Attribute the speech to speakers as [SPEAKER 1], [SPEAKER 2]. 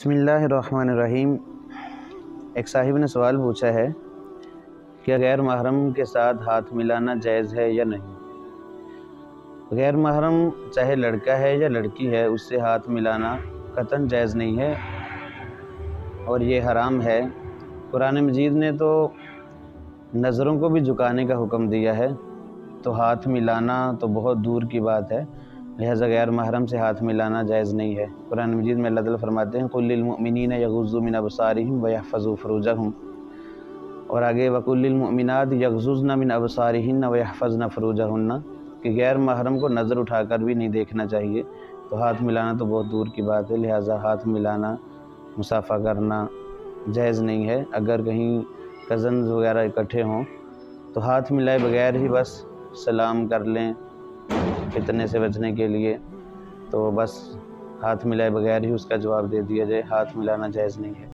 [SPEAKER 1] بسم اللہ الرحمن الرحیم۔ ایک صاحب نے سوال پوچھا ہے کہ غیر محرم کے ساتھ ہاتھ ملانا جائز ہے یا نہیں۔ غیر محرم چاہے لڑکا ہے یا لڑکی ہے، اس سے ہاتھ ملانا قطعاً جائز نہیں ہے اور یہ حرام ہے۔ قرآن مجید نے تو نظروں کو بھی جھکانے کا حکم دیا ہے، تو ہاتھ ملانا تو بہت دور کی بات ہے، لہذا غیر محرم سے ہاتھ ملانا جائز نہیں ہے۔ قرآن مجید میں اللہ تعالیٰ فرماتے ہیں قُلْ لِلْمُؤْمِنِينَ يَغُضُّوا مِنْ أَبْصَارِهِمْ وَيَحْفَظُوا فُرُوجَهُمْ، اور آگے وَقُلْ لِلْمُؤْمِنَاتِ يَغْضُضْنَ مِنْ أَبْصَارِهِنَّ وَيَحْفَظْنَ فُرُوجَهُنَّ کہ غیر محرم کو نظر اٹھا کر بھی نہیں دیکھنا چاہیے، تو ہاتھ ملانا تو بہت دور کی بات ہے، لہٰذا ہاتھ ملانا، مصافحہ کرنا جائز نہیں ہے۔ اگر کہیں کزنز وغیرہ اکٹھے ہوں تو ہاتھ ملائے بغیر ہی بس سلام کر لیں فتنے سے بچنے کے لیے، تو بس ہاتھ ملائے بغیر ہی اس کا جواب دے دیا جائے، ہاتھ ملانا جائز نہیں ہے۔